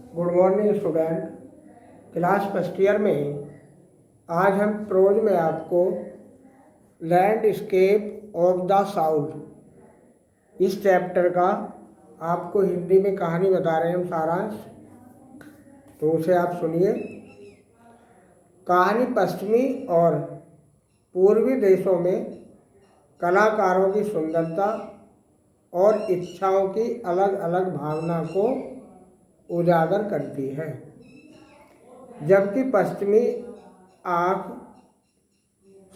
Good morning student. Class first year में आज हम प्रोज में आपको लैंडस्केप ऑफ द साउथ इस चैप्टर का आपको हिंदी में कहानी बता रहे हैं हम सारांश, तो उसे आप सुनिए। कहानी पश्चिमी और पूर्वी देशों में कलाकारों की सुंदरता और इच्छाओं की अलग अलग भावना को उजागर करती है, जबकि पश्चिमी आँख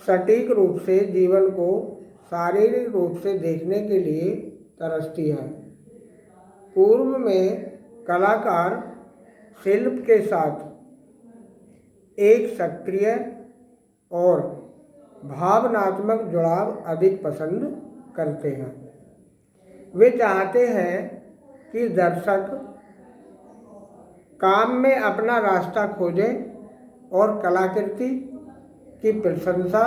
सटीक रूप से जीवन को शारीरिक रूप से देखने के लिए तरसती है। पूर्व में कलाकार शिल्प के साथ एक सक्रिय और भावनात्मक जुड़ाव अधिक पसंद करते हैं। वे चाहते हैं कि दर्शक काम में अपना रास्ता खोजें और कलाकृति की प्रशंसा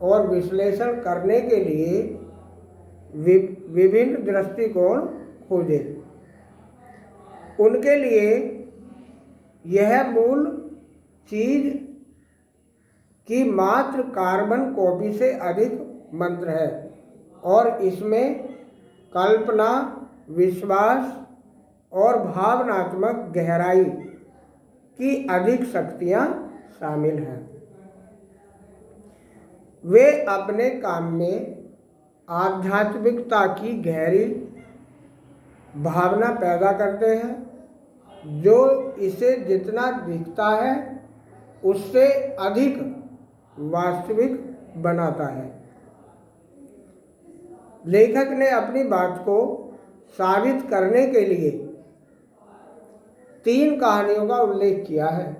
और विश्लेषण करने के लिए विभिन्न दृष्टिकोण खोजें। उनके लिए यह मूल चीज की मात्र कार्बन कॉपी से अधिक मंत्र है और इसमें कल्पना, विश्वास और भावनात्मक गहराई की अधिक शक्तियाँ शामिल हैं। वे अपने काम में आध्यात्मिकता की गहरी भावना पैदा करते हैं, जो इसे जितना दिखता है उससे अधिक वास्तविक बनाता है। लेखक ने अपनी बात को साबित करने के लिए 3 कहानियों का उल्लेख किया है।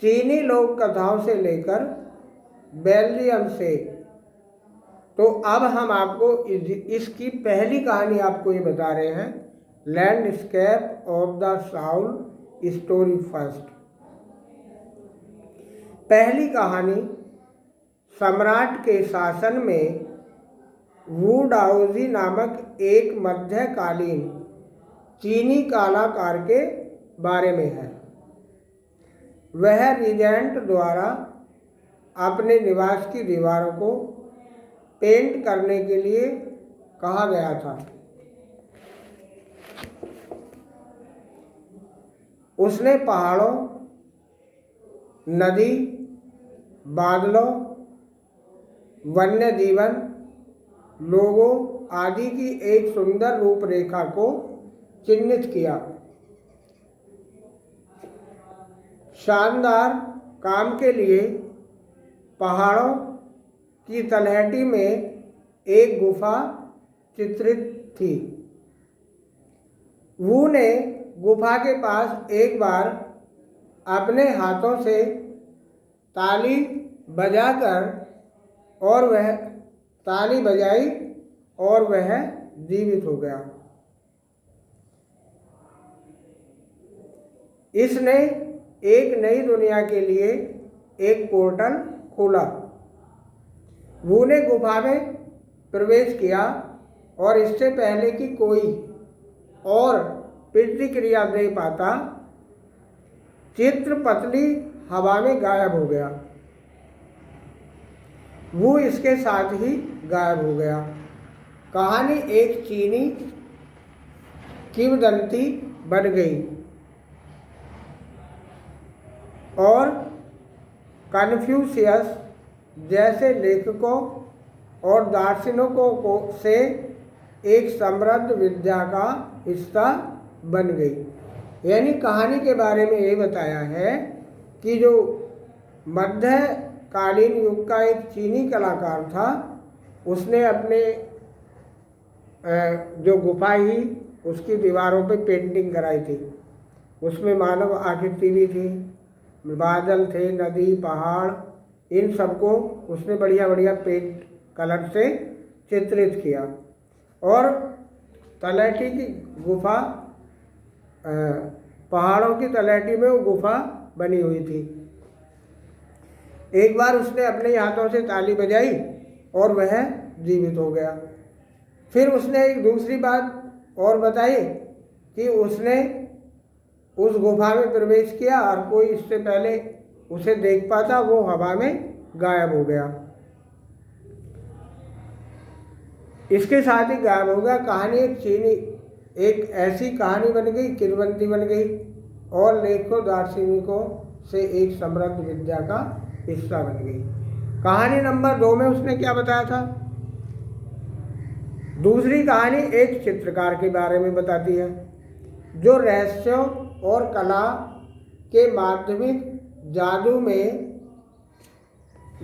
चीनी लोक कथाओं से लेकर बेल्जियम से। तो अब हम आपको इसकी पहली कहानी आपको ये बता रहे हैं, landscape of the south story first. पहली कहानी सम्राट के शासन में वू डाओजी नामक एक मध्यकालीन चीनी कलाकार के बारे में है। वह रीजेंट द्वारा अपने निवास की दीवारों को पेंट करने के लिए कहा गया था। उसने पहाड़ों, नदी, बादलों, वन्य जीवन, लोगों आदि की एक सुंदर रूपरेखा को चिन्हित किया। शानदार काम के लिए पहाड़ों की तलहटी में एक गुफा चित्रित थी। वू ने गुफा के पास एक बार अपने हाथों से ताली बजाकर और वह ताली बजाई और वह जीवित हो गया। इसने एक नई दुनिया के लिए एक पोर्टल खोला। वू ने गुफा में प्रवेश किया और इससे पहले कि कोई और प्रतिक्रिया दे पाता, चित्र पतली हवा में गायब हो गया। वो इसके साथ ही गायब हो गया। कहानी एक चीनी किंवदंती बन गई और कन्फ्यूशियस जैसे लेखकों और दार्शनिकों से एक समृद्ध विद्या का हिस्सा बन गई। यानी कहानी के बारे में ये बताया है कि जो मध्यकालीन युग का एक चीनी कलाकार था, उसने अपने जो गुफा ही उसकी दीवारों पे पेंटिंग कराई थी। उसमें मानव आकृति भी थी, बादल थे, नदी, पहाड़, इन सबको उसने बढ़िया बढ़िया पेंट कलर से चित्रित किया। और तलहटी की गुफा, पहाड़ों की तलहटी में वो गुफा बनी हुई थी। एक बार उसने अपने हाथों से ताली बजाई और वह जीवित हो गया। फिर उसने एक दूसरी बात और बताई कि उसने उस गुफा में प्रवेश किया और कोई इससे पहले उसे देख पाता, वो हवा में गायब हो गया। इसके साथ ही गायब हो गया। कहानी एक ऐसी कहानी बन गई, किंवदंती बन गई और लेखकों दार्शनिकों से एक समृद्ध विद्या का हिस्सा बन गई। कहानी नंबर 2 में उसने क्या बताया था? दूसरी कहानी एक चित्रकार के बारे में बताती है जो रहस्यों और कला के माध्यमिक जादू में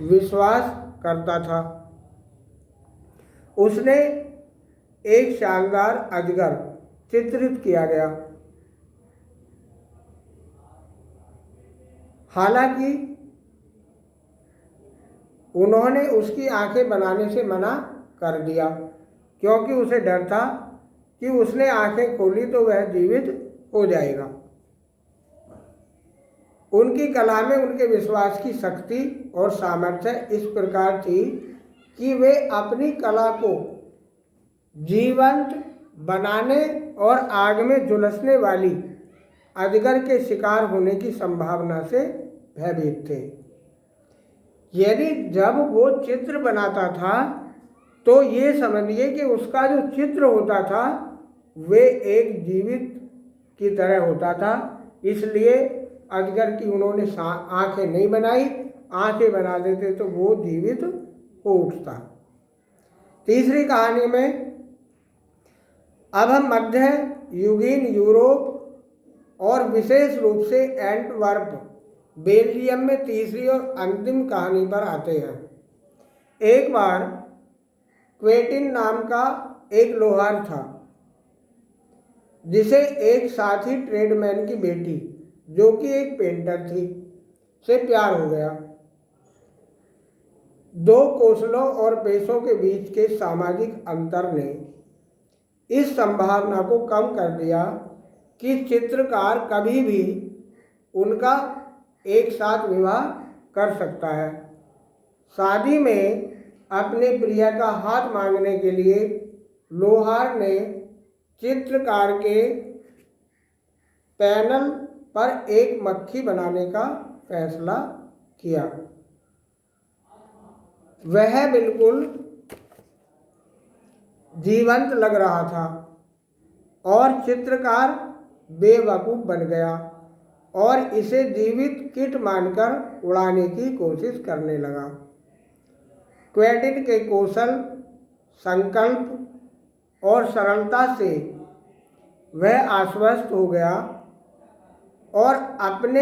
विश्वास करता था। उसने एक शानदार अजगर चित्रित किया गया। हालांकि उन्होंने उसकी आंखें बनाने से मना कर दिया क्योंकि उसे डर था कि उसने आंखें खोली तो वह जीवित हो जाएगा। उनकी कला में उनके विश्वास की शक्ति और सामर्थ्य इस प्रकार थी कि वे अपनी कला को जीवंत बनाने और आग में झुलसने वाली अजगर के शिकार होने की संभावना से भयभीत थे। यदि जब वो चित्र बनाता था तो ये समझिए कि उसका जो चित्र होता था वे एक जीवित की तरह होता था। इसलिए अजगर की उन्होंने आंखें नहीं बनाई, आंखें बना देते तो वो जीवित हो उठता। तीसरी कहानी में अब हम मध्य युगीन यूरोप और विशेष रूप से एंटवर्प बेल्जियम में तीसरी और अंतिम कहानी पर आते हैं। एक बार क्वेंटिन नाम का एक लोहार था जिसे एक साथी ट्रेडमैन की बेटी जो कि एक पेंटर थी से प्यार हो गया। दो कौशलों और पेशों के बीच के सामाजिक अंतर ने इस संभावना को कम कर दिया कि चित्रकार कभी भी उनका एक साथ विवाह कर सकता है। शादी में अपने प्रिया का हाथ मांगने के लिए लोहार ने चित्रकार के पैनल पर एक मक्खी बनाने का फैसला किया। वह बिल्कुल जीवंत लग रहा था और चित्रकार बेवकूफ़ बन गया और इसे जीवित कीट मानकर उड़ाने की कोशिश करने लगा। क्वेंटिन के कौशल, संकल्प और सरलता से वह आश्वस्त हो गया और अपने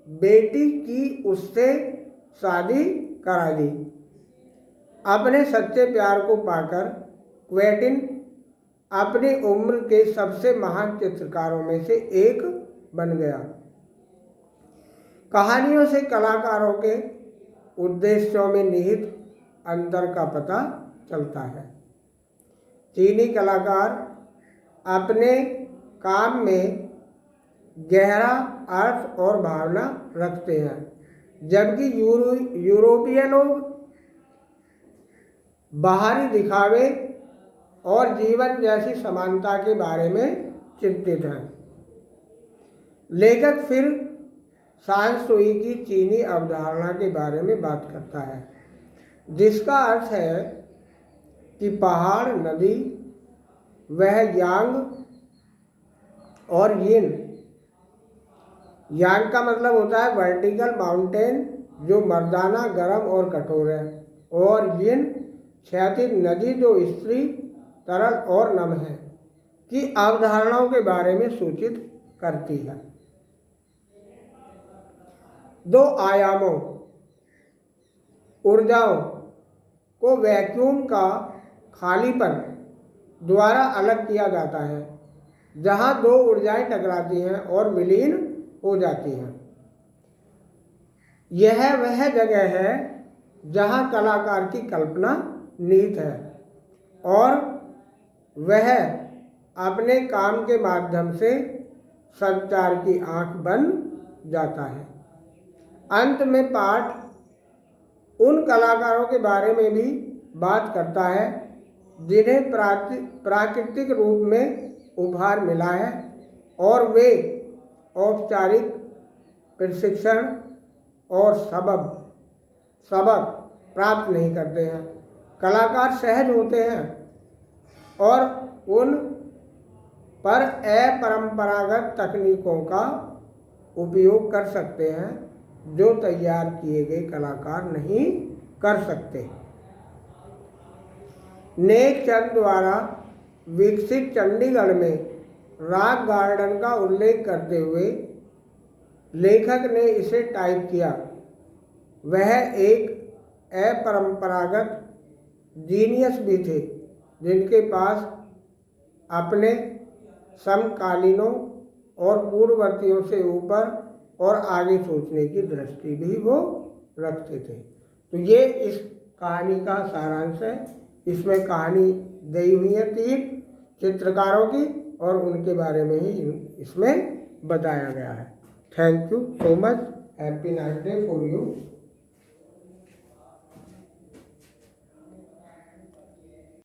बेटी की उससे शादी करा दी। अपने सच्चे प्यार को पाकर क्वेंटिन अपनी उम्र के सबसे महान चित्रकारों में से एक बन गया। कहानियों से कलाकारों के उद्देश्यों में निहित अंतर का पता चलता है। चीनी कलाकार अपने काम में गहरा अर्थ और भावना रखते हैं, जबकि यूरोपीय लोग बाहरी दिखावे और जीवन जैसी समानता के बारे में चिंतित हैं। लेखक फिर सांग सुई की चीनी अवधारणा के बारे में बात करता है, जिसका अर्थ है कि पहाड़, नदी, वह यांग और यिन। यांग का मतलब होता है वर्टिकल माउंटेन जो मर्दाना, गर्म और कठोर है, और यिन क्षैतिज नदी जो स्त्री, तरल और नम है की अवधारणाओं के बारे में सूचित करती है। दो आयामों ऊर्जाओं को वैक्यूम का खालीपन द्वारा अलग किया जाता है, जहां दो ऊर्जाएं टकराती हैं और विलीन हो जाती हैं। यह वह जगह है जहां कलाकार की कल्पना निहित है और वह अपने काम के माध्यम से संचार की आंख बन जाता है। अंत में पाठ उन कलाकारों के बारे में भी बात करता है जिन्हें प्राकृतिक रूप में उपहार मिला है और वे औपचारिक प्रशिक्षण और सबक प्राप्त नहीं करते हैं। कलाकार सहज होते हैं और उन पर अपरंपरागत तकनीकों का उपयोग कर सकते हैं जो तैयार किए गए कलाकार नहीं कर सकते। नेक चंद द्वारा विकसित चंडीगढ़ में रॉक गार्डन का उल्लेख करते हुए लेखक ने इसे टाइप किया। वह एक अपरंपरागत जीनियस भी थे जिनके पास अपने समकालीनों और पूर्ववर्तियों से ऊपर और आगे सोचने की दृष्टि भी वो रखते थे। तो ये इस कहानी का सारांश है। इसमें कहानी दी हुई है 3 चित्रकारों की और उनके बारे में ही इसमें बताया गया है। Thank you so much. Happy night day for you.